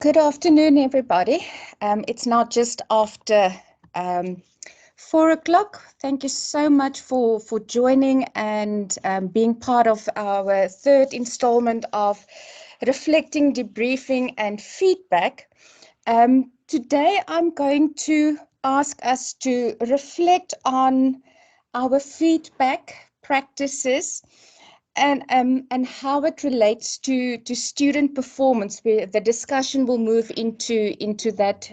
Good afternoon, everybody. It's now just after 4 o'clock. Thank you so much for joining and being part of our third installment of Reflecting, Debriefing and Feedback. Today, I'm going to ask us to reflect on our feedback practices and how it relates to student performance. The discussion will move into that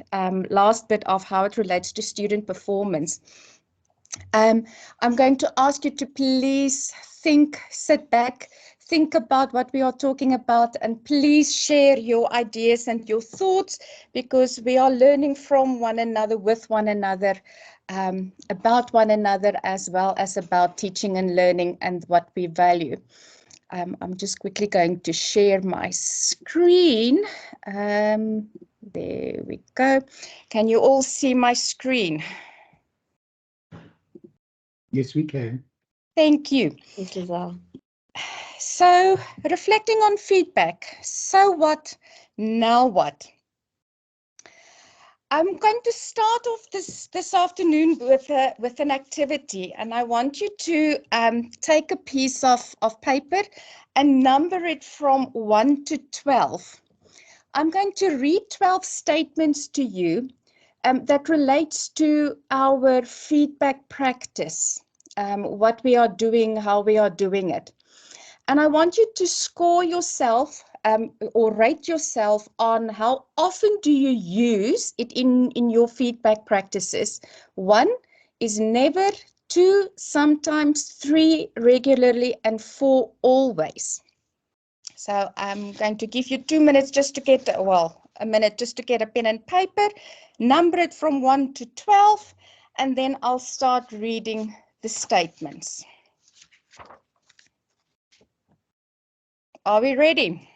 last bit of how it relates to student performance. I'm going to ask you to please sit back, think about what we are talking about, and please share your ideas and your thoughts, because we are learning from one another, with one another, about one another, as well as about teaching and learning and what we value. I'm just quickly going to share my screen. There we go. Can you all see my screen? Yes, we can. Thank you. Yes, Lizelle. So, reflecting on feedback. So what? Now what? I'm going to start off this afternoon with an activity, and I want you to take a piece of paper and number it from 1 to 12. I'm going to read 12 statements to you that relates to our feedback practice, what we are doing, how we are doing it. And I want you to score yourself or rate yourself on how often do you use it in your feedback practices. 1 is never, 2 sometimes, 3 regularly, and 4 always. So I'm going to give you 2 minutes just to get, a minute just to get a pen and paper, number it from 1 to 12, and then I'll start reading the statements. Are we ready?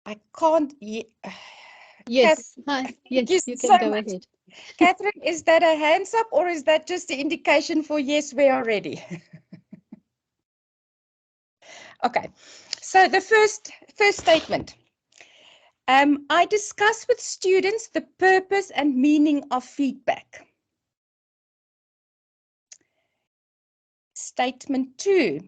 I can't. Yes, hi. Yes, you can go ahead. Catherine, is that a hands up or is that just the indication for yes, we are ready? Okay, so the first statement. I discuss with students the purpose and meaning of feedback. Statement 2.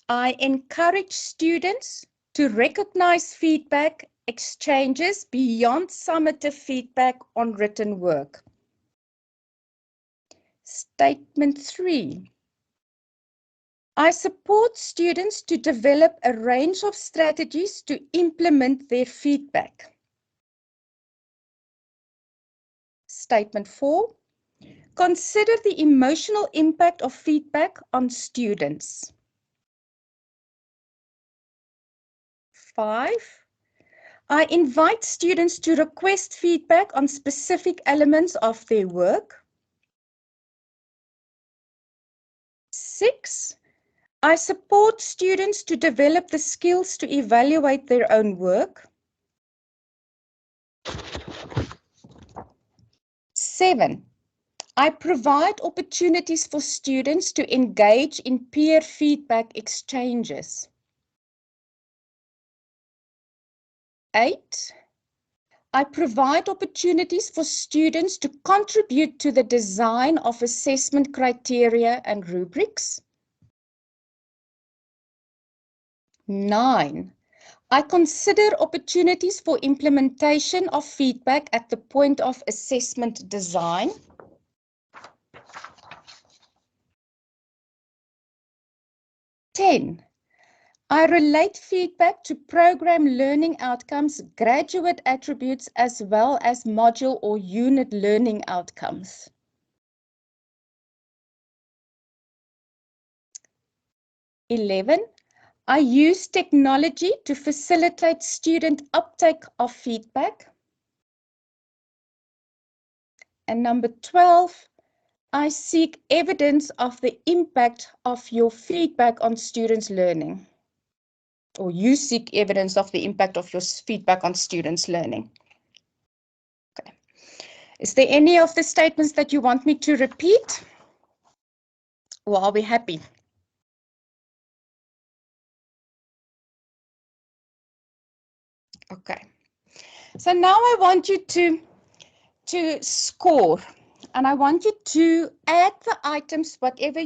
I encourage students to recognize feedback exchanges beyond summative feedback on written work. Statement 3. I support students to develop a range of strategies to implement their feedback. Statement 4. Consider the emotional impact of feedback on students. 5. I invite students to request feedback on specific elements of their work. 6. I support students to develop the skills to evaluate their own work. 7. I provide opportunities for students to engage in peer feedback exchanges. 8. I provide opportunities for students to contribute to the design of assessment criteria and rubrics. 9. I consider opportunities for implementation of feedback at the point of assessment design. 10. I relate feedback to program learning outcomes, graduate attributes, as well as module or unit learning outcomes. 11. I use technology to facilitate student uptake of feedback. And number 12, I seek evidence of the impact of your feedback on students' learning. Or you seek evidence of the impact of your feedback on students' learning. Okay. Is there any of the statements that you want me to repeat? Or are we happy? Okay. So now I want you to score, and I want you to add the items, whatever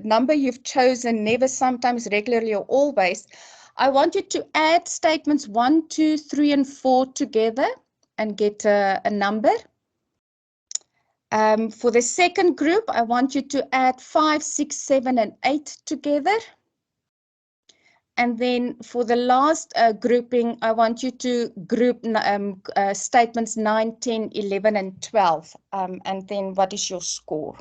number you've chosen, never, sometimes, regularly, or always. I want you to add statements 1, 2, 3, and 4 together and get a number. For the second group, I want you to add 5, 6, 7, and 8 together. And then for the last grouping, I want you to group statements 9, 10, 11, and 12. And then what is your score?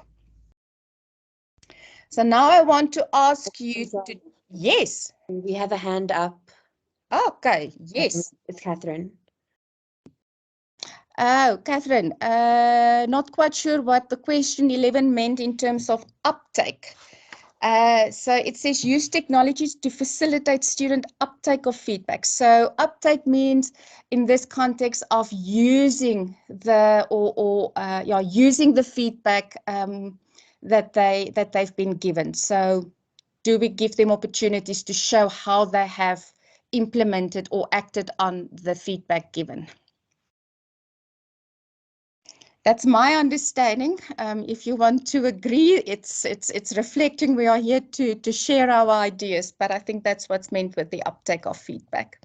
So now I want to ask you to, yes. We have a hand up. Okay, yes. It's Catherine. Oh, Catherine, not quite sure what the question 11 meant in terms of uptake. So it says use technologies to facilitate student uptake of feedback. So uptake means in this context of using the using the feedback that they've been given. So do we give them opportunities to show how they have implemented or acted on the feedback given? That's my understanding. If you want to agree, it's reflecting. We are here to share our ideas, but I think that's what's meant with the uptake of feedback.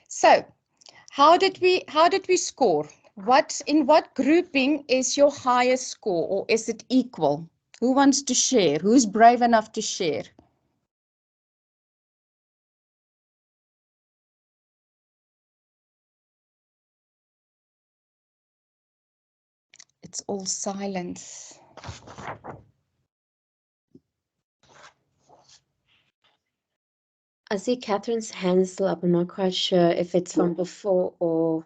So, how did we score? In what grouping is your highest score, or is it equal? Who wants to share? Who's brave enough to share? It's all silence. I see Catherine's hand still up. I'm not quite sure if it's from before or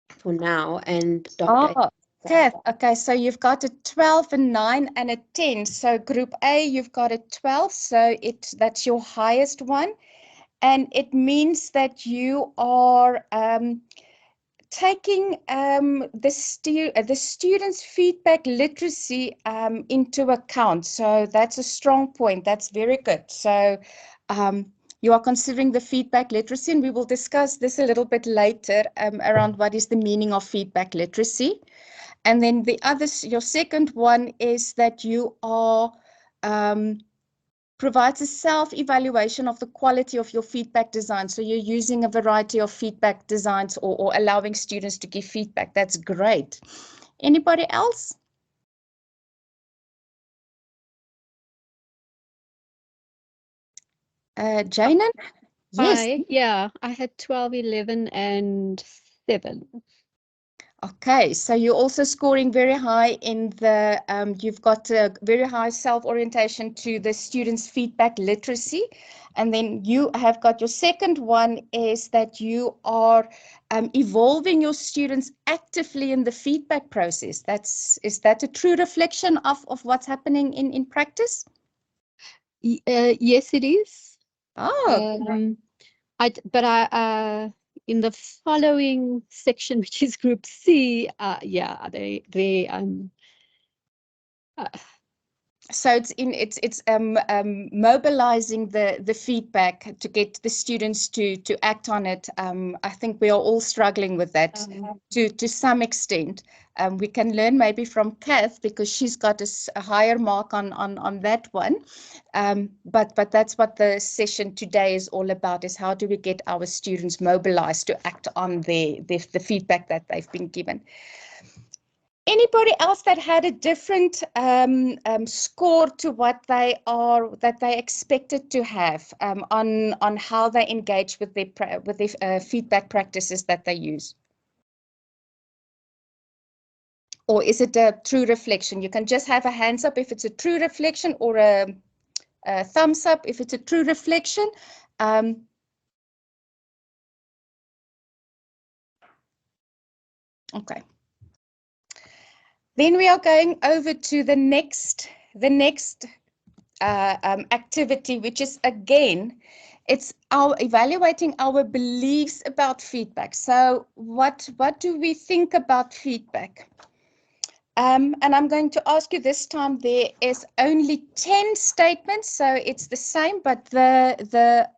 for now. And Dr. Kath, okay, so you've got a 12, a 9, and a 10. So group A, you've got a 12, so that's your highest one. And it means that you are taking the students' feedback literacy into account. So that's a strong point. That's very good. So you are considering the feedback literacy, and we will discuss this a little bit later around what is the meaning of feedback literacy. And then your second one is that you are provides a self-evaluation of the quality of your feedback design. So you're using a variety of feedback designs or allowing students to give feedback. That's great. Anybody else? Janan? Yes. I had 12, 11, and 7. Okay, so you're also scoring very high in the, you've got a very high self-orientation to the students' feedback literacy. And then you have got your second one is that you are evolving your students actively in the feedback process. Is that a true reflection of what's happening in practice? Yes, it is. Oh, In the following section, which is Group C, so it's mobilizing the feedback to get the students to act on it. I think we are all struggling with that to some extent. We can learn maybe from Kath because she's got a higher mark on that one. But that's what the session today is all about, is how do we get our students mobilized to act on the feedback that they've been given. Anybody else that had a different score to what they expected to have on how they engage with their feedback practices that they use? Or is it a true reflection? You can just have a hands up if it's a true reflection, or a thumbs up if it's a true reflection. Okay. Then we are going over to the next activity, which is, again, it's our evaluating our beliefs about feedback. So what do we think about feedback? And I'm going to ask you this time, there is only 10 statements, so it's the same, but the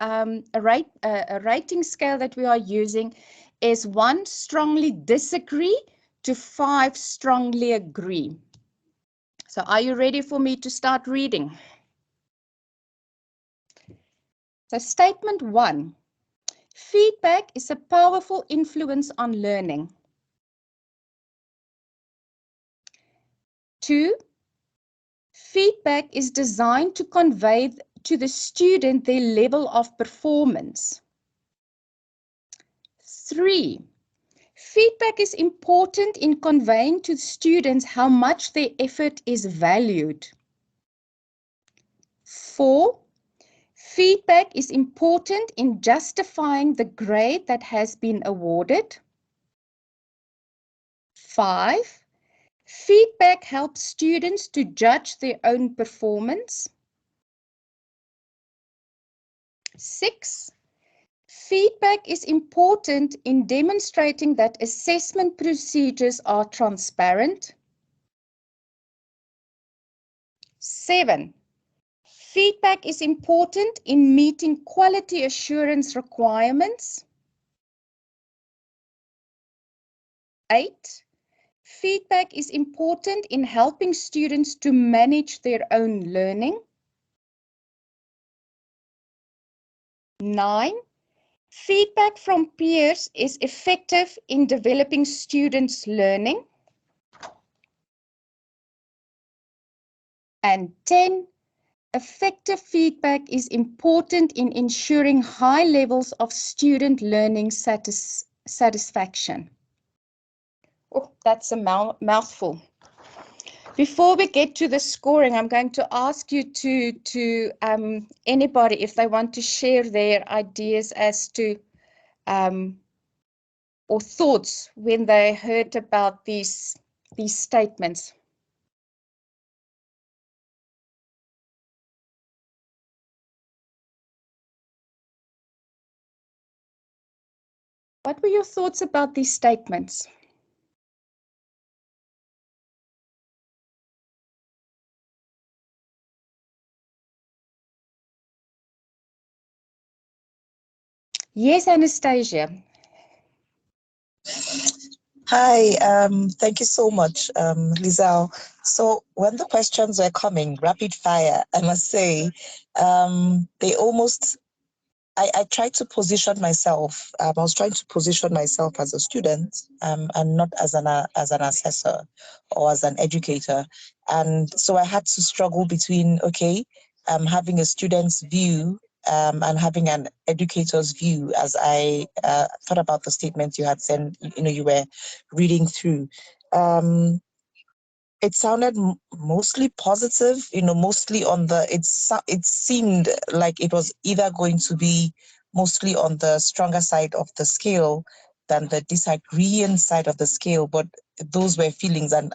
rating scale that we are using is 1 strongly disagree to 5 strongly agree. So are you ready for me to start reading? So statement 1, feedback is a powerful influence on learning. 2, feedback is designed to convey to the student their level of performance. 3, feedback is important in conveying to students how much their effort is valued. 4, feedback is important in justifying the grade that has been awarded. 5, feedback helps students to judge their own performance. 6, feedback is important in demonstrating that assessment procedures are transparent. 7, feedback is important in meeting quality assurance requirements. 8, feedback is important in helping students to manage their own learning. 9, feedback from peers is effective in developing students' learning. And 10, effective feedback is important in ensuring high levels of student learning satisfaction. Oh, that's a mouthful. Before we get to the scoring, I'm going to ask you to anybody, if they want to share their ideas as to or thoughts when they heard about these statements. What were your thoughts about these statements? Yes, Anastasia. Hi, thank you so much, Lizelle. So when the questions were coming, rapid fire, I must say, they almost, I tried to position myself. I was trying to position myself as a student, and not as an assessor or as an educator. And so I had to struggle between, okay, having a student's view and having an educator's view as I thought about the statement you had sent, you were reading through. It sounded mostly positive, mostly on the, it seemed like it was either going to be mostly on the stronger side of the scale than the disagreeing side of the scale, but those were feelings and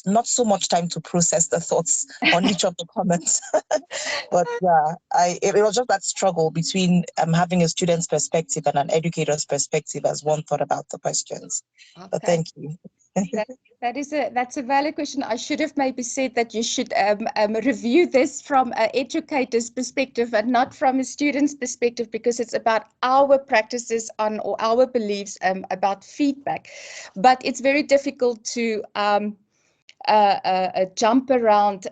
not so much time to process the thoughts on each of the comments. But yeah, it was just that struggle between having a student's perspective and an educator's perspective as one thought about the questions. Okay. But thank you. That's a valid question. I should have maybe said that you should review this from an educator's perspective and not from a student's perspective, because it's about our practices on or our beliefs about feedback. But it's very difficult to jump around.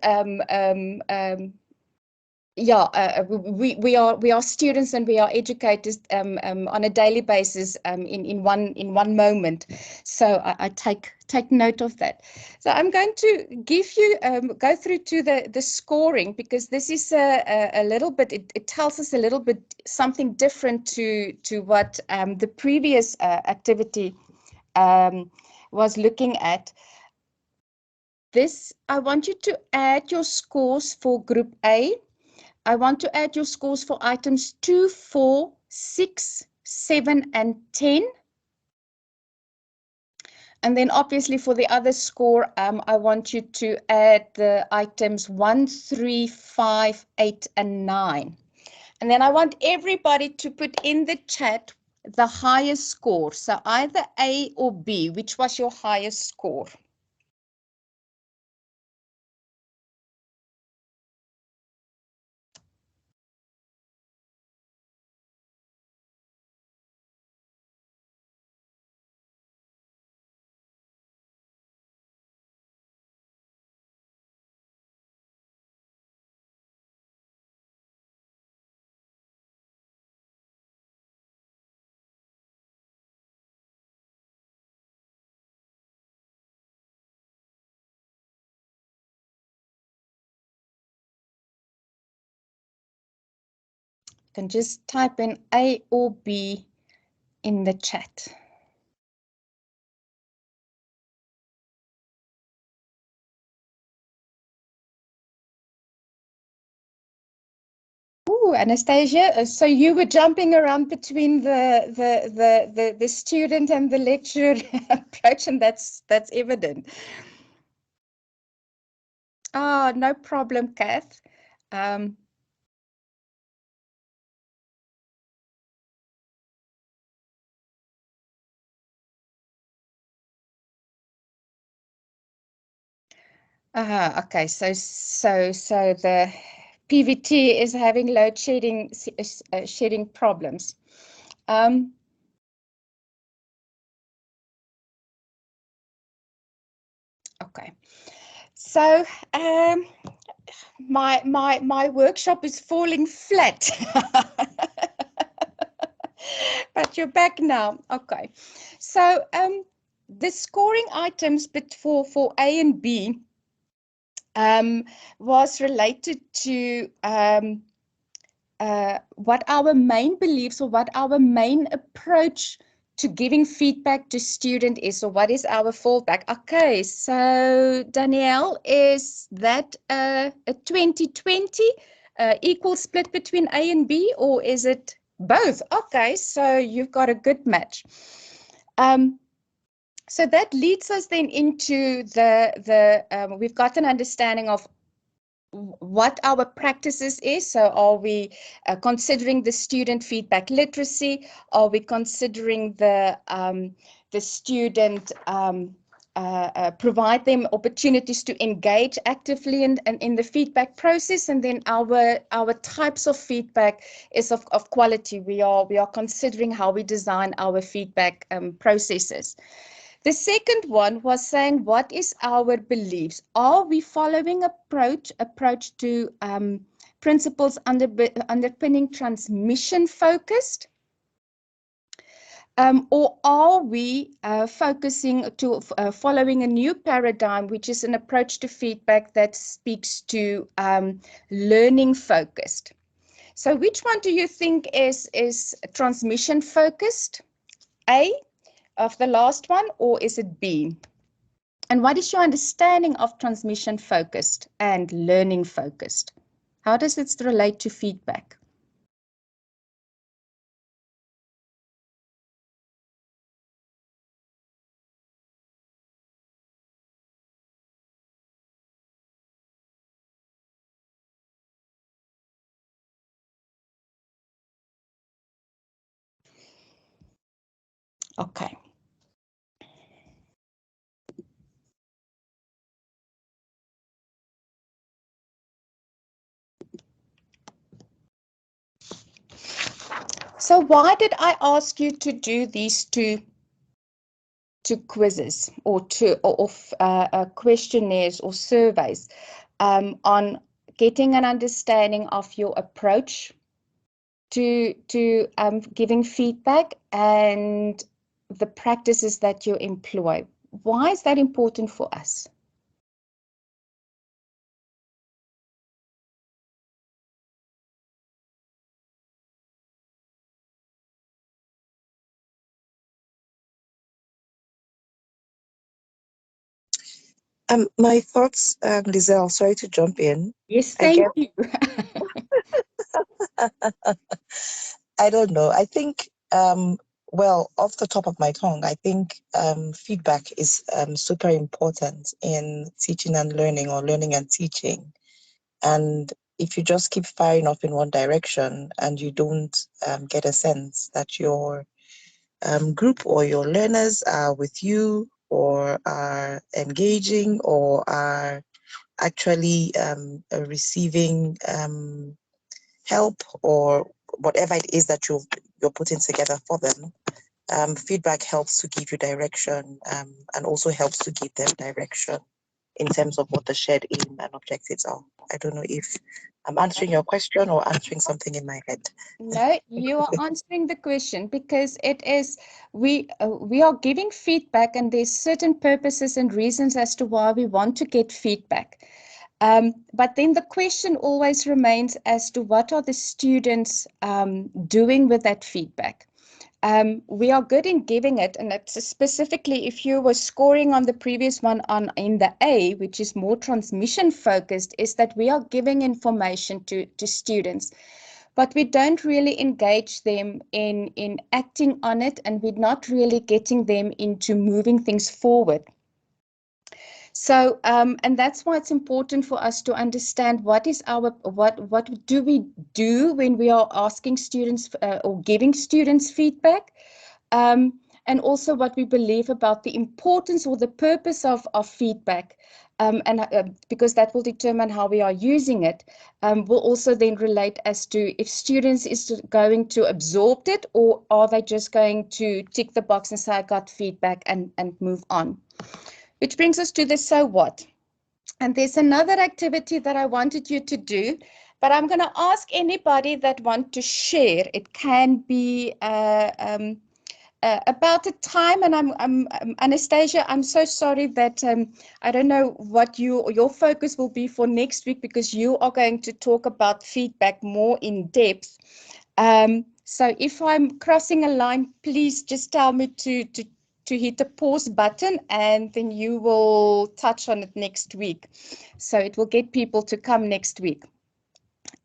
We are students and we are educators on a daily basis in one moment. So I take note of that. So I'm going to give you go through to the scoring, because this is a little bit, it tells us a little bit something different to what the previous activity was looking at. This, I want you to add your scores for Group A. I want to add your scores for items 2, 4, 6, 7, and 10. And then obviously for the other score, I want you to add the items 1, 3, 5, 8, and 9. And then I want everybody to put in the chat the highest score. So either A or B, which was your highest score? can just type in A or B in the chat. Ooh, Anastasia, so you were jumping around between the student and the lecturer approach, and that's evident. Oh, no problem, Kath. Okay, so the PVT is having load shedding problems. Okay, so my workshop is falling flat. But you're back now. Okay, so the scoring items for A and B was related to what our main beliefs or what our main approach to giving feedback to student is, or what is our fallback. Okay, so Danielle, is that a 20-20 equal split between A and B, or is it both? Okay, so you've got a good match. So that leads us then into we've got an understanding of what our practices is. So are we considering the student feedback literacy? Are we considering the student provide them opportunities to engage actively in the feedback process? And then our types of feedback is of quality. We are considering how we design our feedback processes. The second one was saying, what is our beliefs? Are we following approach to principles underpinning transmission focused? Or are we focusing to following a new paradigm, which is an approach to feedback that speaks to learning focused? So which one do you think is transmission focused? A, of the last one, or is it B? And what is your understanding of transmission focused and learning focused? How does it relate to feedback? Okay. So why did I ask you to do these two quizzes or questionnaires or surveys on getting an understanding of your approach to giving feedback and the practices that you employ? Why is that important for us? My thoughts, Lizelle, sorry to jump in. Yes, thank you. I don't know. I think, well, off the top of my tongue, I think feedback is super important in teaching and learning, or learning and teaching. And if you just keep firing off in one direction and you don't get a sense that your group or your learners are with you, or are engaging, or are actually receiving help, or whatever it is that you're putting together for them, feedback helps to give you direction, and also helps to give them direction in terms of what the shared aim and objectives are. I don't know if I'm answering your question or answering something in my head. No, you are answering the question, because it is, we are giving feedback, and there's certain purposes and reasons as to why we want to get feedback. But then the question always remains as to what are the students doing with that feedback. We are good in giving it, and it's specifically if you were scoring on the previous one in the A, which is more transmission focused, is that we are giving information to students, but we don't really engage them in acting on it, and we're not really getting them into moving things forward. So, and that's why it's important for us to understand what do we do when we are asking students or giving students feedback, and also what we believe about the importance or the purpose of feedback, and because that will determine how we are using it. Will also then relate as to if students is going to absorb it, or are they just going to tick the box and say, I got feedback, and move on. Which brings us to the so what. And there's another activity that I wanted you to do, but I'm going to ask anybody that want to share. It can be about a time, and I'm Anastasia, I'm so sorry that I don't know what your focus will be for next week, because you are going to talk about feedback more in depth. So if I'm crossing a line, please just tell me to hit the pause button, and then you will touch on it next week. So it will get people to come next week.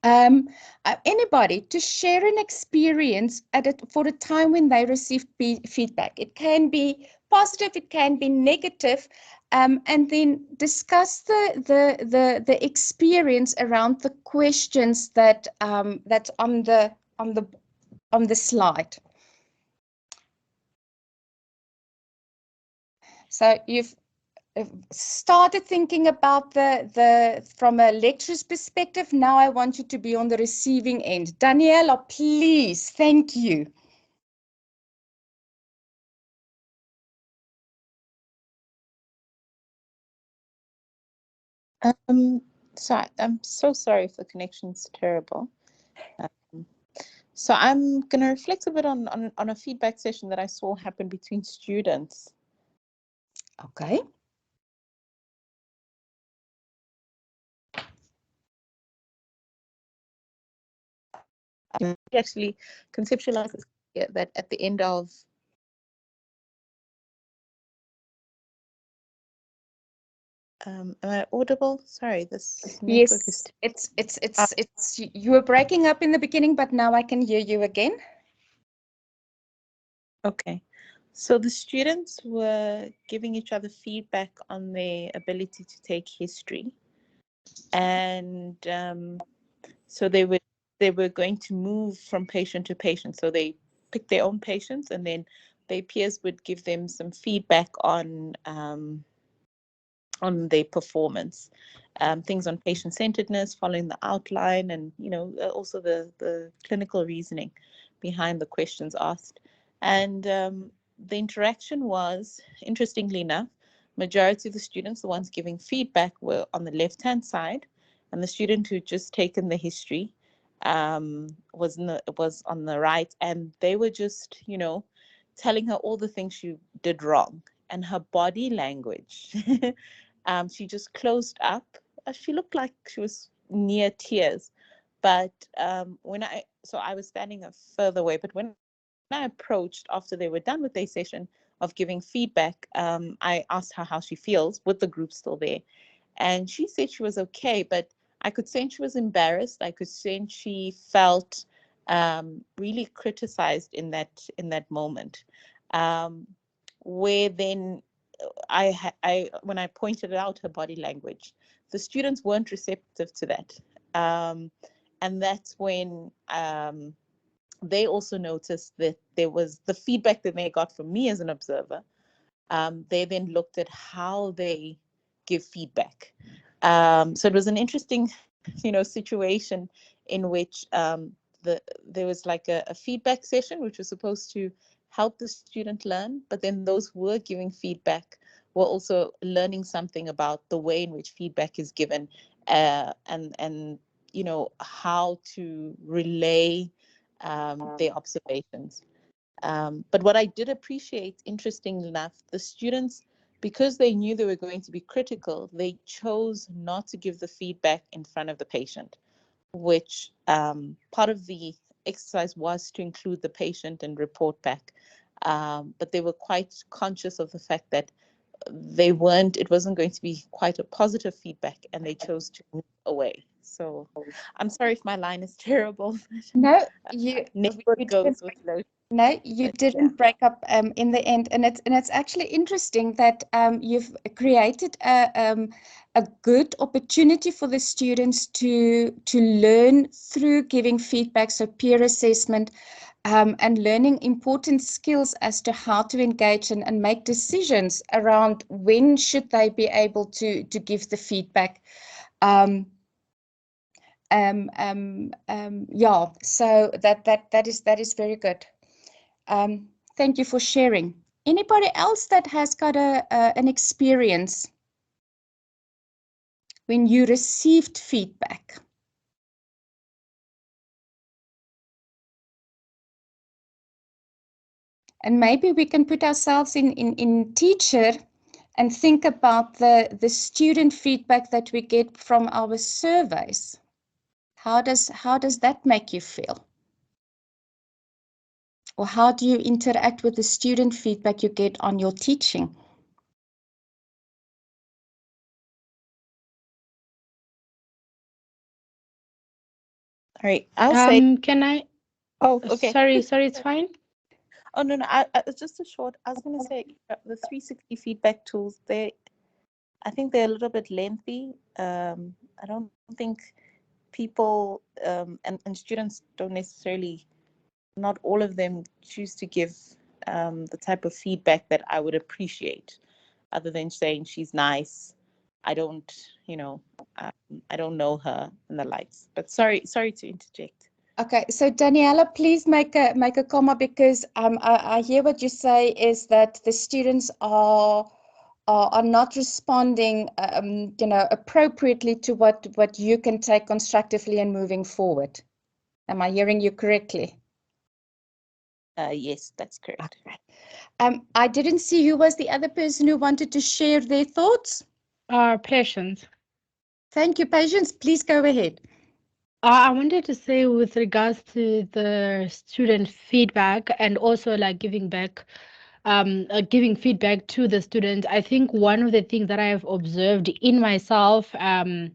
Anybody to share an experience for a time when they received feedback. It can be positive, it can be negative, and then discuss the experience around the questions that's on the slide. So you've started thinking about from a lecturer's perspective. Now I want you to be on the receiving end. Daniela, please, thank you. So I'm so sorry if the connection's terrible. So I'm going to reflect a bit on a feedback session that I saw happen between students. Okay. Actually conceptualize that at the end of am I audible? Sorry, this network is... It's you were breaking up in the beginning, but now I can hear you again. Okay. So the students were giving each other feedback on their ability to take history, and so they were going to move from patient to patient. So they picked their own patients, and then their peers would give them some feedback on their performance, things on patient-centeredness, following the outline, and also the clinical reasoning behind the questions asked. And the interaction was, interestingly enough, majority of the students, the ones giving feedback, were on the left-hand side, and the student who just taken the history was on the right, and they were just telling her all the things she did wrong, and her body language. She just closed up. She looked like she was near tears, but I was standing further away, but when I approached after they were done with their session of giving feedback, I asked her how she feels with the group still there, and she said she was okay, but I could sense she was embarrassed. I could sense she felt really criticized in that moment, where then when I pointed out her body language, the students weren't receptive to that, and that's when they also noticed that there was the feedback that they got from me as an observer. They then looked at how they give feedback. So it was an interesting, situation in which there was like a feedback session, which was supposed to help the student learn, but then those who were giving feedback were also learning something about the way in which feedback is given, and how to relay their observations. But what I did appreciate, interestingly enough, the students because they knew they were going to be critical, they chose not to give the feedback in front of the patient, which part of the exercise was to include the patient and report back. But they were quite conscious of the fact that it wasn't going to be quite a positive feedback, and they chose to move away. So I'm sorry if my line is terrible. No, Network goes with load. No, you didn't break up in the end, and it's actually interesting that you've created a good opportunity for the students to learn through giving feedback, so peer assessment, and learning important skills as to how to engage and make decisions around when should they be able to give the feedback. Yeah, so that is very good. Thank you for sharing. Anybody else that has got an experience when you received feedback? And maybe we can put ourselves in teacher and think about the student feedback that we get from our surveys. How does that make you feel? Or how do you interact with the student feedback you get on your teaching? All right, I'll say. Can I? Oh, okay. Sorry, it's fine. Oh, no, just a short. I was going to say the 360 feedback tools. I think they're a little bit lengthy. I don't think people and students don't necessarily. Not all of them choose to give the type of feedback that I would appreciate, other than saying she's nice. I don't, I don't know her and the likes. But sorry to interject. Okay, so Daniela, please make a comma, because I hear what you say is that the students are not responding, appropriately to what you can take constructively and moving forward. Am I hearing you correctly? Yes, that's correct. Okay. I didn't see who was the other person who wanted to share their thoughts. Patience. Thank you, Patience. Please go ahead. I wanted to say, with regards to the student feedback and also like giving feedback to the student, I think one of the things that I have observed in myself and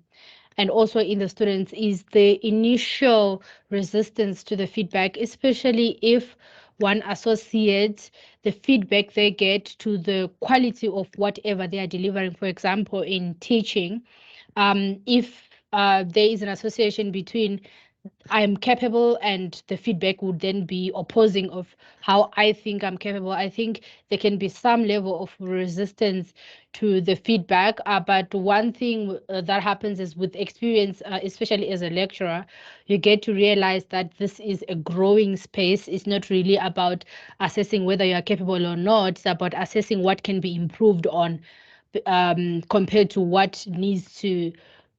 also in the students is the initial resistance to the feedback, especially if one associates the feedback they get to the quality of whatever they are delivering. For example, in teaching, if there is an association between I am capable and the feedback would then be opposing of how I think I'm capable, I think there can be some level of resistance to the feedback. But one thing that happens is, with experience, especially as a lecturer, you get to realize that this is a growing space. It's not really about assessing whether you are capable or not. It's about assessing what can be improved on compared to what needs to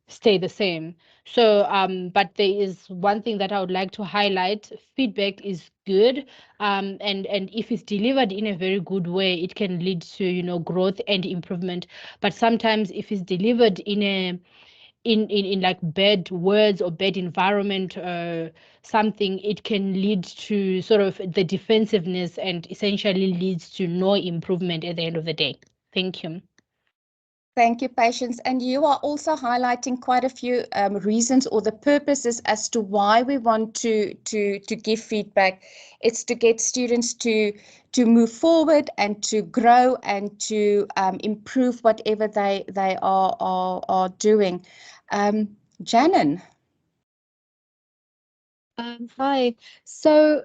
stay the same. So, but there is one thing that I would like to highlight. Feedback is good, and if it's delivered in a very good way, it can lead to growth and improvement. But sometimes, if it's delivered in like bad words or bad environment, something, it can lead to sort of the defensiveness and essentially leads to no improvement at the end of the day. Thank you. Thank you, Patience. And you are also highlighting quite a few reasons or the purposes as to why we want to give feedback. It's to get students to move forward and to grow and to improve whatever they are doing. Janan. Hi. So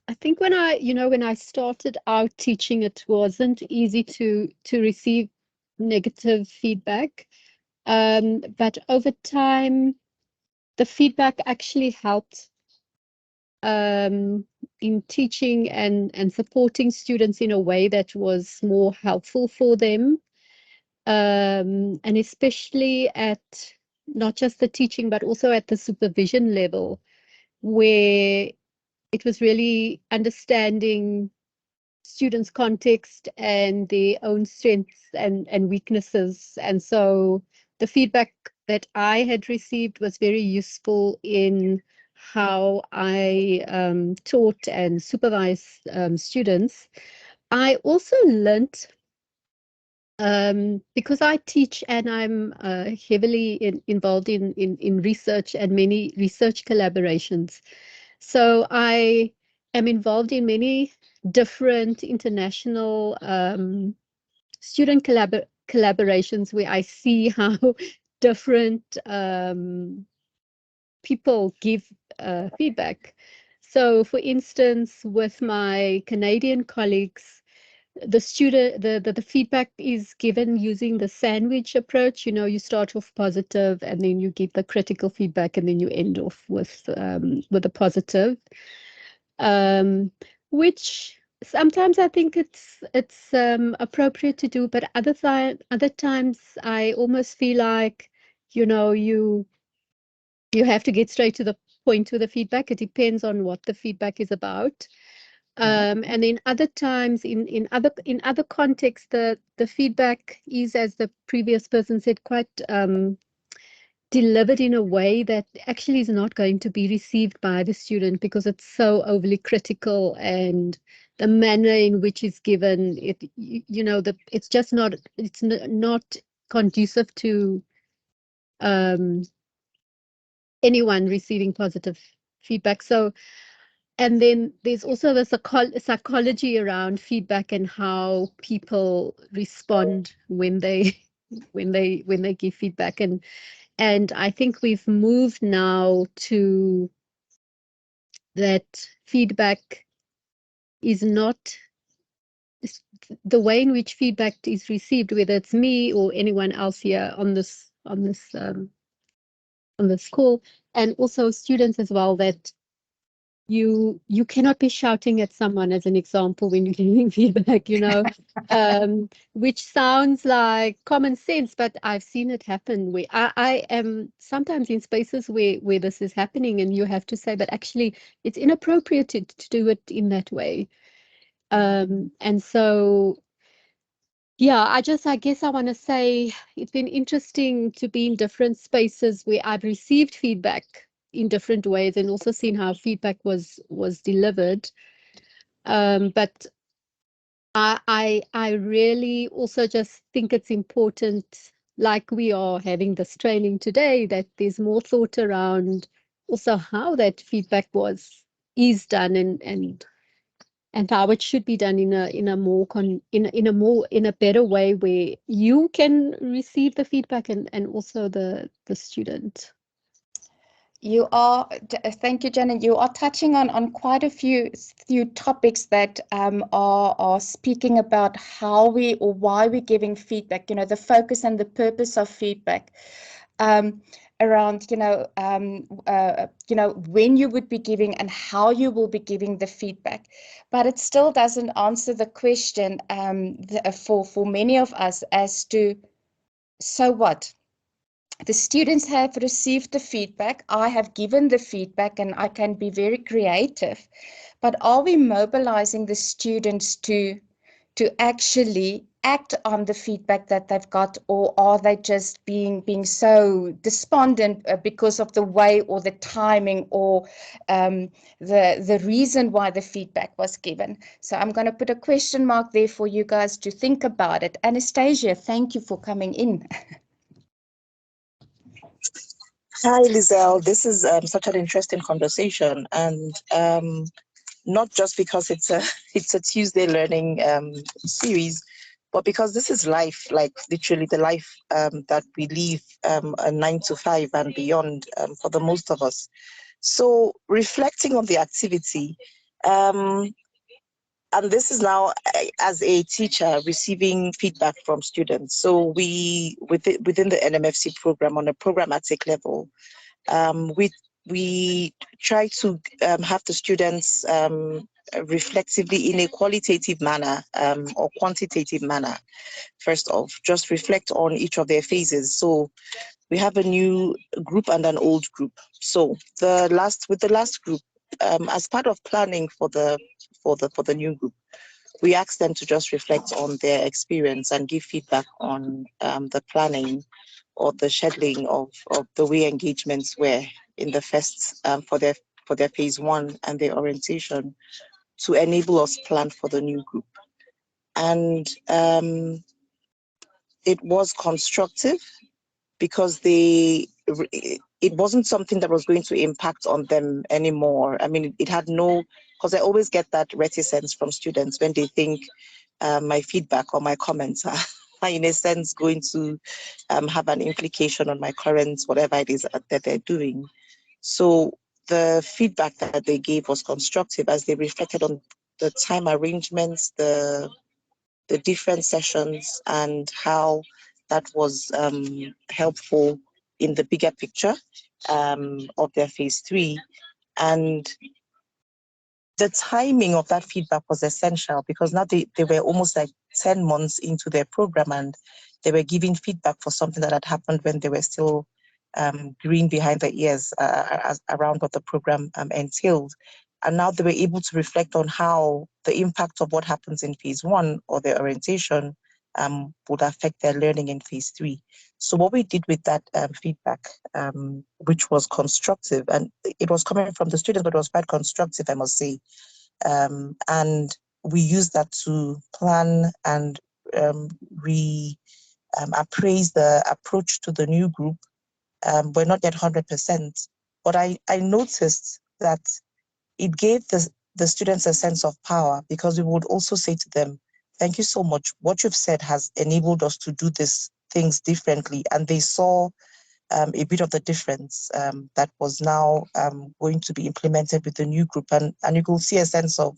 I think when I started out teaching, it wasn't easy to receive negative feedback. But over time, the feedback actually helped in teaching and supporting students in a way that was more helpful for them. And especially at not just the teaching, but also at the supervision level, where it was really understanding students' context and their own strengths and weaknesses. And so the feedback that I had received was very useful in how I taught and supervised students. I also learnt, because I teach and I'm heavily involved in research and many research collaborations. So I am involved in many different international student collaborations where I see how different people give feedback. So for instance, with my Canadian colleagues, the feedback is given using the sandwich approach. You know, you start off positive and then you give the critical feedback and then you end off with a positive, which sometimes I think it's appropriate to do, but other times I almost feel like, you know, you have to get straight to the point with the feedback. It depends on what the feedback is about. And then other times in other contexts, the feedback is, as the previous person said, quite delivered in a way that actually is not going to be received by the student because it's so overly critical, and the manner in which it's given it, you know, it's just not, not conducive to anyone receiving positive feedback. So, and then there's also the psychology around feedback and how people respond when they when they give feedback, and I think we've moved now to that feedback is not the way in which feedback is received, whether it's me or anyone else here on this call, and also students as well, that you cannot be shouting at someone, as an example, when you're giving feedback, you know, which sounds like common sense, but I've seen it happen where I am sometimes in spaces where this is happening, and you have to say, but actually it's inappropriate to do it in that way. And so, yeah, I guess I want to say it's been interesting to be in different spaces where I've received feedback in different ways and also seen how feedback was delivered. But I really also just think it's important, like we are having this training today, that there's more thought around also how that feedback is done, and how it should be done in a better way, where you can receive the feedback and also the student. You are, thank you, Janet. You are touching on quite a few topics that are speaking about how we or why we're giving feedback. You know, the focus and the purpose of feedback. Around when you would be giving and how you will be giving the feedback, but it still doesn't answer the question for many of us as to, so what? The students have received the feedback, I have given the feedback, and I can be very creative, but are we mobilizing the students to actually act on the feedback that they've got, or are they just being so despondent because of the way or the timing or the reason why the feedback was given? So I'm going to put a question mark there for you guys to think about it. Anastasia, thank you for coming in. Hi, Lizelle. This is such an interesting conversation, and not just because it's a Tuesday learning series, but because this is life, like literally the life that we live, a 9 to 5 and beyond, for the most of us. So reflecting on the activity, and this is now as a teacher receiving feedback from students. So we within the NMFC program, on a programmatic level, we try to have the students reflectively, in a qualitative manner or quantitative manner. First off, just reflect on each of their phases. So we have a new group and an old group. So with the last group, as part of planning for the new group, we asked them to just reflect on their experience and give feedback on the planning or the scheduling of the way engagements were in the first for their phase one and their orientation to enable us plan for the new group. And it was constructive because it wasn't something that was going to impact on them anymore. I mean, it had no, because I always get that reticence from students when they think my feedback or my comments are in a sense going to have an implication on my current, whatever it is that they're doing. So the feedback that they gave was constructive as they reflected on the time arrangements, the different sessions, and how that was helpful in the bigger picture of their phase three. And the timing of that feedback was essential because now they were almost like 10 months into their program and they were giving feedback for something that had happened when they were still green behind the ears around what the program entailed. And now they were able to reflect on how the impact of what happens in phase one or their orientation would affect their learning in phase three. So what we did with that feedback, which was constructive, and it was coming from the students, but it was quite constructive, I must say. And we used that to plan and appraise the approach to the new group. We're not yet 100%, but I noticed that it gave the students a sense of power because we would also say to them, thank you so much. What you've said has enabled us to do these things differently. And they saw a bit of the difference that was now going to be implemented with the new group. And you could see a sense of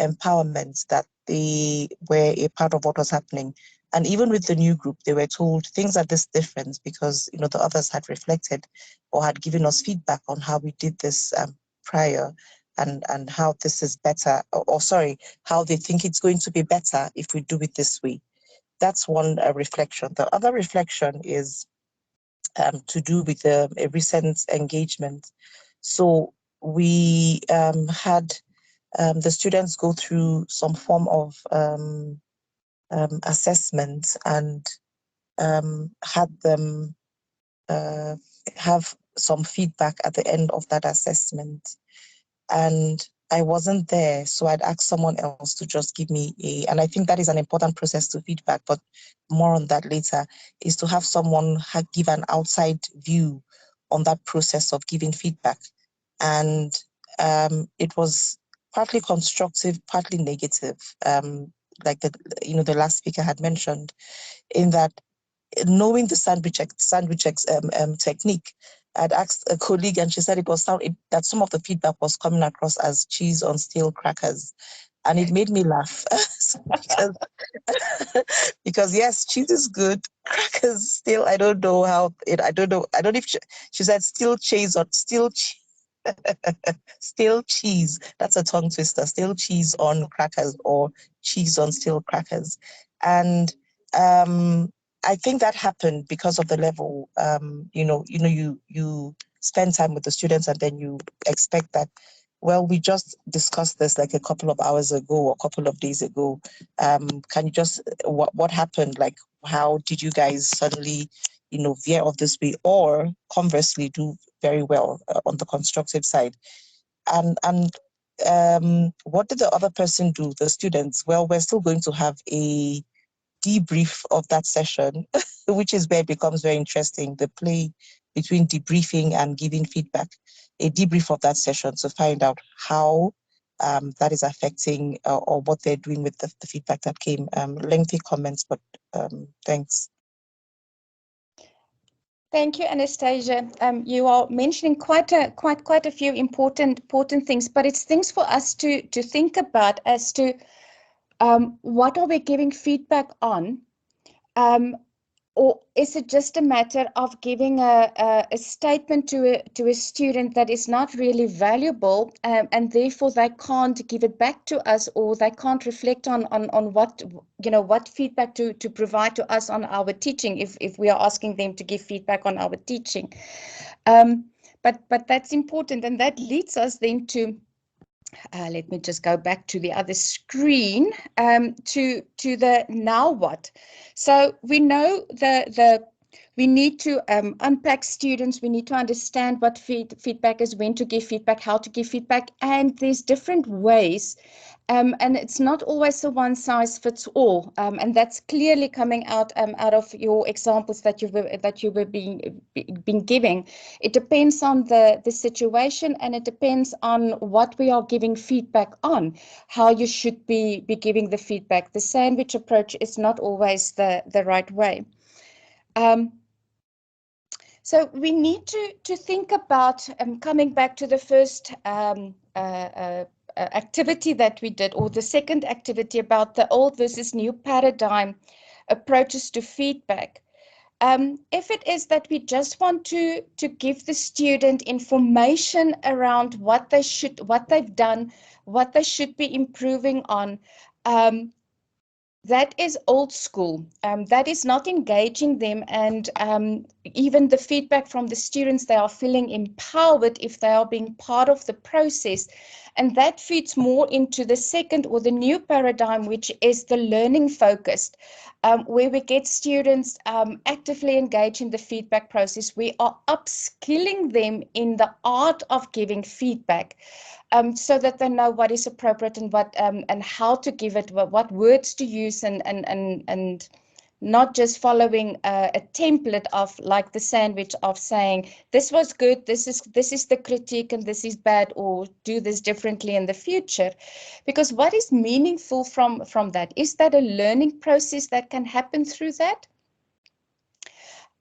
empowerment that they were a part of what was happening. And even with the new group, they were told things are this different because the others had reflected or had given us feedback on how we did this prior and how this is better, or sorry, how they think it's going to be better if we do it this way. That's one reflection. The other reflection is to do with a recent engagement. So we had the students go through some form of assessment and had them have some feedback at the end of that assessment. And I wasn't there, so I'd ask someone else to just give me and I think that is an important process to feedback, but more on that later, is to have someone give an outside view on that process of giving feedback. And it was partly constructive, partly negative, like the last speaker had mentioned, in that knowing the sandwich technique, I'd asked a colleague and she said that some of the feedback was coming across as cheese on stale crackers. And it made me laugh because yes, cheese is good. Crackers still, I don't know how I don't know if she said still cheese or still stale cheese. That's a tongue twister. Stale cheese on crackers or cheese on stale crackers. And I think that happened because of the level. You spend time with the students and then you expect that, well, we just discussed this like a couple of hours ago or a couple of days ago. Can you just, what happened? Like, how did you guys suddenly, veer off this way, or conversely do very well on the constructive side? And what did the other person do, the students? Well, we're still going to have a debrief of that session, which is where it becomes very interesting, the play between debriefing and giving feedback, a debrief of that session to find out how that is affecting or what they're doing with the feedback that came. Lengthy comments, but thanks. Thank you, Anastasia. You are mentioning quite a few important things, but it's things for us to think about as to what are we giving feedback on, or is it just a matter of giving a statement to a student that is not really valuable, and therefore they can't give it back to us, or they can't reflect on what feedback to provide to us on our teaching if we are asking them to give feedback on our teaching. But that's important, and that leads us then to let me just go back to the other screen, to the now what. So we know we need to unpack students. We need to understand what feedback is, when to give feedback, how to give feedback, and there's different ways. And it's not always a one size fits all, and that's clearly coming out of your examples that you were being giving. It depends on the situation, and it depends on what we are giving feedback on, how you should be giving the feedback. The sandwich approach is not always the right way. So we need to think about, coming back to the first activity that we did, or the second activity about the old versus new paradigm approaches to feedback. If it is that we just want to give the student information around what they've done, what they should be improving on, that is old school. That is not engaging them, and even the feedback from the students, they are feeling empowered if they are being part of the process. And that feeds more into the second, or the new paradigm, which is the learning focused, where we get students actively engaged in the feedback process. We are upskilling them in the art of giving feedback. So that they know what is appropriate and what and how to give it, what words to use, and not just following a template of, like the sandwich, of saying this was good, this is the critique, and this is bad, or do this differently in the future. Because what is meaningful from that is that a learning process that can happen through that.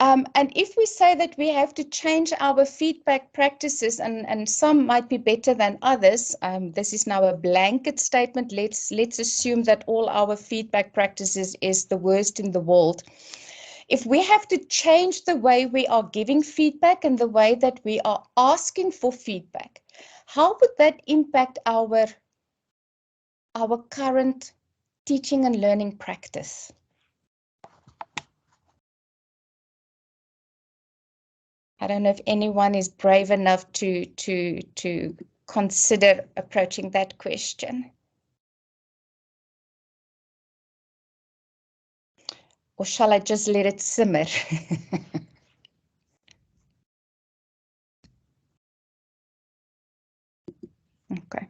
And if we say that we have to change our feedback practices, and some might be better than others, this is now a blanket statement. Let's assume that all our feedback practices is the worst in the world. If we have to change the way we are giving feedback and the way that we are asking for feedback, how would that impact our current teaching and learning practice? I don't know if anyone is brave enough to consider approaching that question. Or shall I just let it simmer? Okay.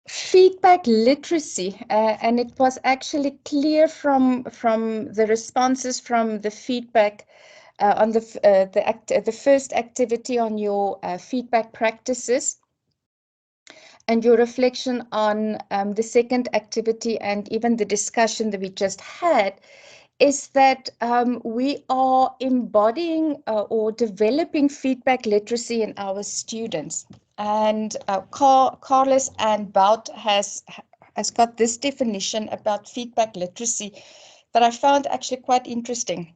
Feedback literacy, and it was actually clear from the responses from the feedback on the first activity on your feedback practices, and your reflection on the second activity, and even the discussion that we just had, is that we are embodying or developing feedback literacy in our students. And Carlos and Bout has got this definition about feedback literacy that I found actually quite interesting.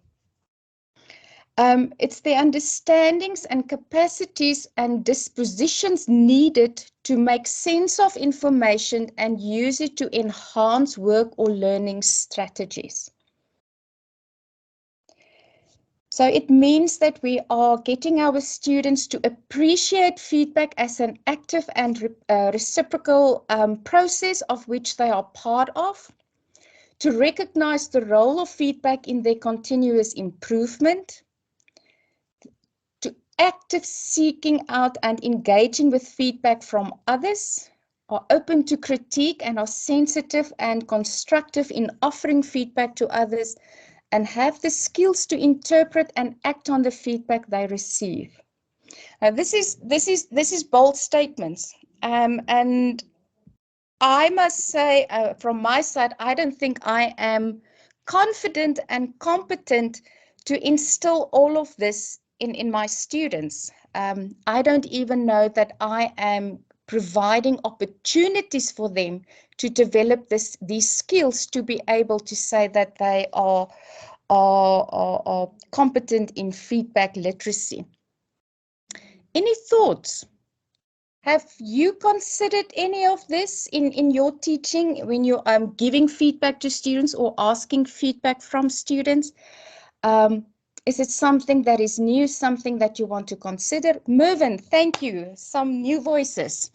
It's the understandings and capacities and dispositions needed to make sense of information and use it to enhance work or learning strategies. So it means that we are getting our students to appreciate feedback as an active and reciprocal process of which they are part of, to recognize the role of feedback in their continuous improvement, to active seeking out and engaging with feedback from others, are open to critique and are sensitive and constructive in offering feedback to others, and have the skills to interpret and act on the feedback they receive. Now, this is bold statements, and I must say, from my side, I don't think I am confident and competent to instill all of this in my students. I don't even know that I am providing opportunities for them to develop these skills, to be able to say that they are competent in feedback literacy. Any thoughts? Have you considered any of this in your teaching when you're giving feedback to students or asking feedback from students? Is it something that is new, something that you want to consider? Mervyn, thank you. Some new voices.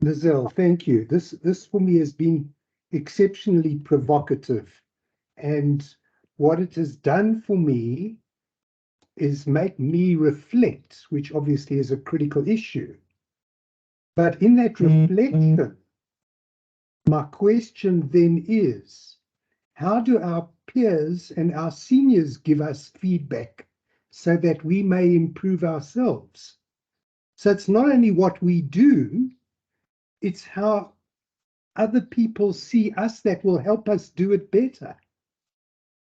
Lizelle, thank you. This for me has been exceptionally provocative. And what it has done for me is make me reflect, which obviously is a critical issue. But in that reflection, my question then is, how do our peers and our seniors give us feedback so that we may improve ourselves? So it's not only what we do, it's how other people see us that will help us do it better.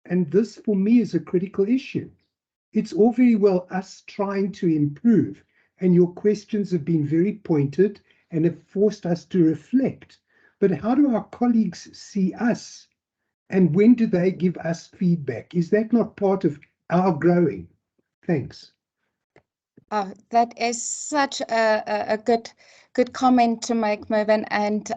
And this for me is a critical issue. It's all very well us trying to improve, and your questions have been very pointed and have forced us to reflect. But how do our colleagues see us? And when do they give us feedback? Is that not part of our growing? Thanks. Oh, that is such a good comment to make, Mervyn. And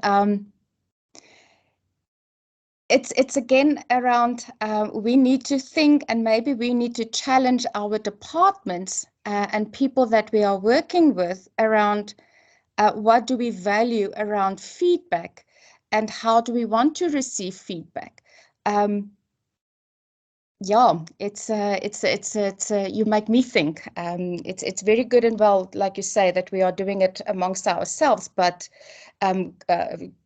it's again around we need to think, and maybe we need to challenge our departments and people that we are working with around what do we value around feedback, and how do we want to receive feedback. Yeah, you make me think. It's very good and well, like you say, that we are doing it amongst ourselves, but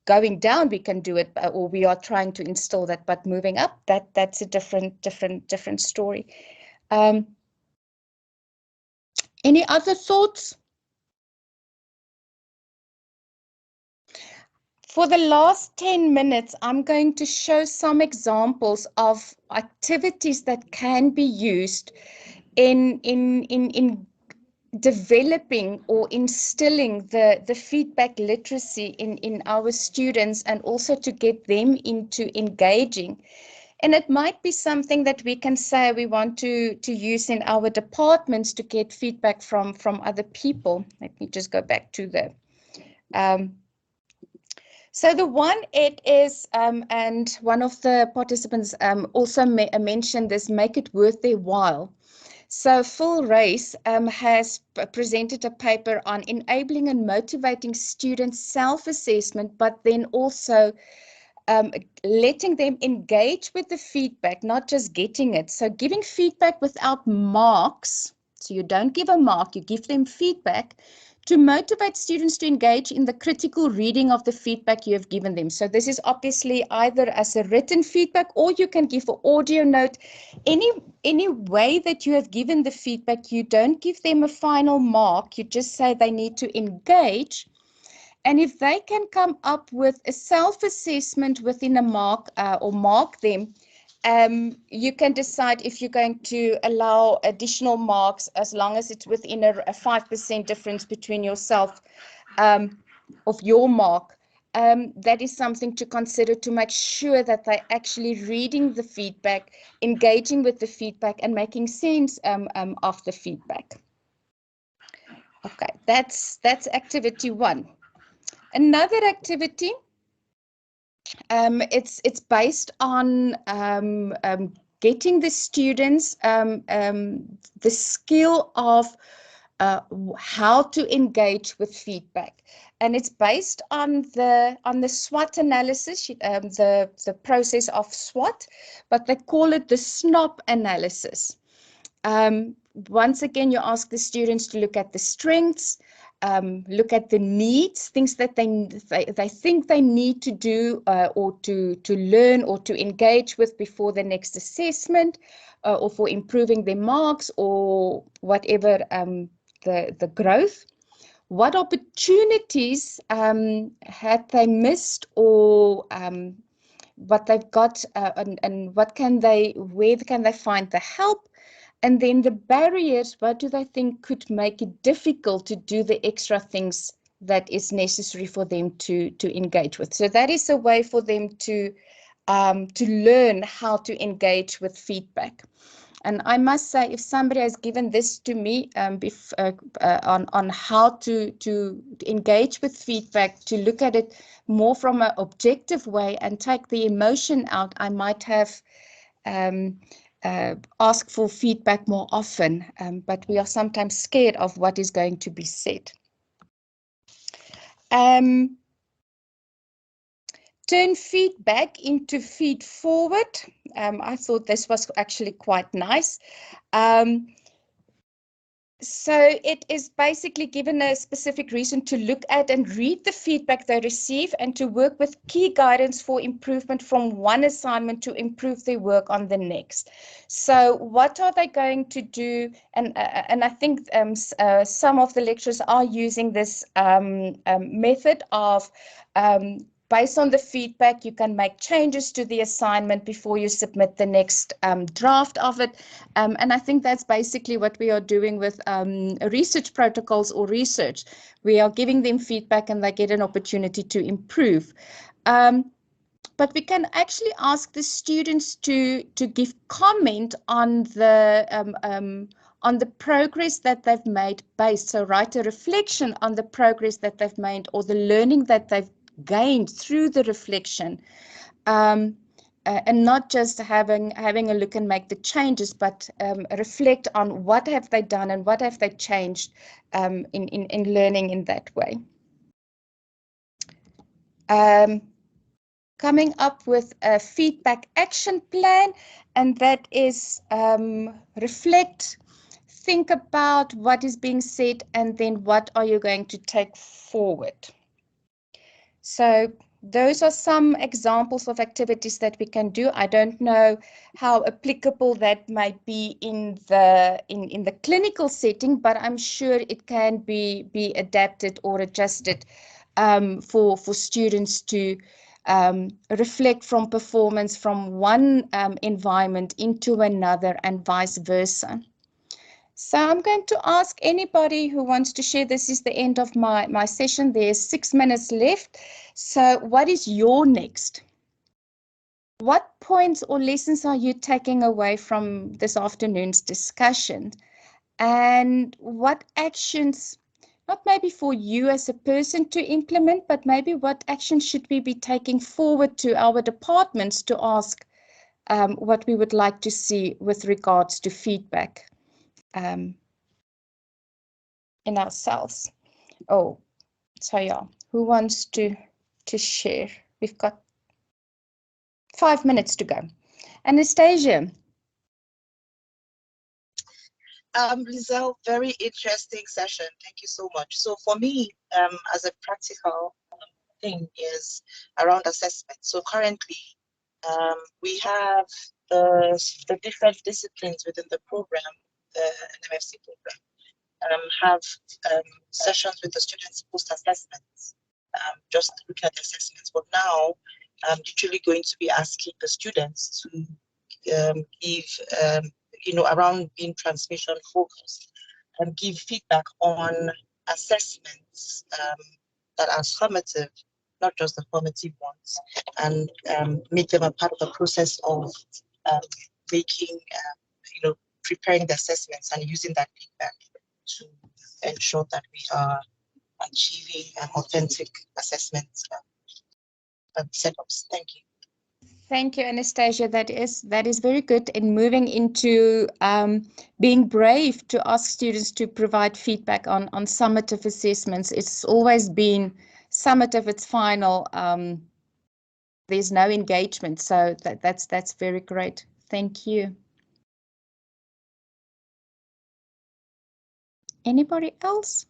going down, we can do it, or we are trying to instill that, but moving up, that's a different story. Any other thoughts? For the last 10 minutes, I'm going to show some examples of activities that can be used in developing or instilling the feedback literacy in our students, and also to get them into engaging. And it might be something that we can say we want to use in our departments to get feedback from other people. Let me just go back to the so the one, it is, and one of the participants also mentioned this, make it worth their while. So Phil Race has presented a paper on enabling and motivating students' self-assessment, but then also letting them engage with the feedback, not just getting it. So giving feedback without marks. So you don't give a mark, you give them feedback to motivate students to engage in the critical reading of the feedback you have given them. So this is obviously either as a written feedback, or you can give an audio note. Any way that you have given the feedback, you don't give them a final mark. You just say they need to engage. And if they can come up with a self-assessment within a mark or mark them, you can decide if you're going to allow additional marks, as long as it's within a 5% difference between yourself of your mark. That is something to consider, to make sure that they're actually reading the feedback, engaging with the feedback, and making sense of the feedback. Okay, that's activity 1. Another activity, it's based on getting the students the skill of how to engage with feedback, and it's based on the SWOT analysis, the process of SWOT, but they call it the SNOP analysis. Once again, you ask the students to look at the strengths, look at the needs, things that they think they need to do or to learn or to engage with before the next assessment, or for improving their marks, or whatever the growth. What opportunities had they missed, or what they've got, and where can they find the help? And then the barriers, what do they think could make it difficult to do the extra things that is necessary for them to engage with? So that is a way for them to learn how to engage with feedback. And I must say, if somebody has given this to me on how to engage with feedback, to look at it more from an objective way and take the emotion out, I might have asked for feedback more often, but we are sometimes scared of what is going to be said. Turn feedback into feed forward. I thought this was actually quite nice. So it is basically given a specific reason to look at and read the feedback they receive and to work with key guidance for improvement from one assignment to improve their work on the next. So what are they going to do? And I think some of the lecturers are using this method of based on the feedback, you can make changes to the assignment before you submit the next draft of it. And I think that's basically what we are doing with research protocols or research. We are giving them feedback and they get an opportunity to improve. But we can actually ask the students to give comment on the progress that they've made based. So write a reflection on the progress that they've made or the learning that they've gained through the reflection, and not just having a look and make the changes, but reflect on what have they done and what have they changed in learning in that way. Coming up with a feedback action plan, and that is reflect, think about what is being said, and then what are you going to take forward. So those are some examples of activities that we can do. I don't know how applicable that might be in the clinical setting, but I'm sure it can be adapted or adjusted for students to reflect from performance from one environment into another and vice versa. So I'm going to ask anybody who wants to share. This is the end of my session. There's 6 minutes left. So what is your next? What points or lessons are you taking away from this afternoon's discussion? And what actions, not maybe for you as a person to implement, but maybe what actions should we be taking forward to our departments to ask what we would like to see with regards to feedback in ourselves? Oh, so yeah, who wants to share? We've got 5 minutes to go. Anastasia. Lizelle, very interesting session. Thank you so much. So for me, as a practical thing is around assessment. So currently, we have the different disciplines within the program, the NMFC program, have sessions with the students post-assessments, just looking at the assessments. But now I'm literally going to be asking the students to give, around being transmission focused, and give feedback on assessments that are summative, not just the formative ones, and make them a part of the process of making, preparing the assessments and using that feedback to ensure that we are achieving an authentic assessment setups. Thank you. Thank you, Anastasia. That is very good in moving into being brave to ask students to provide feedback on summative assessments. It's always been summative, it's final. There's no engagement, so that's very great. Thank you. Anybody else?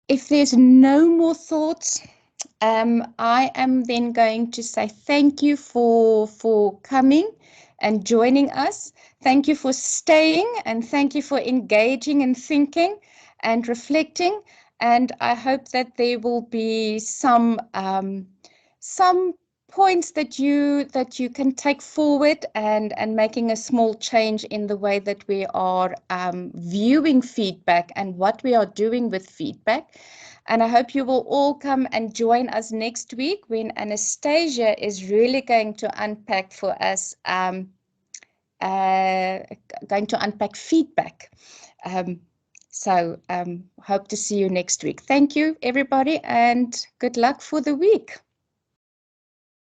If there's no more thoughts, I am then going to say thank you for coming and joining us. Thank you for staying, and thank you for engaging and thinking and reflecting. And I hope that there will be some points that you can take forward and making a small change in the way that we are viewing feedback and what we are doing with feedback. And I hope you will all come and join us next week when Anastasia is really going to unpack for us, going to unpack feedback. So hope to see you next week. Thank you, everybody, and good luck for the week.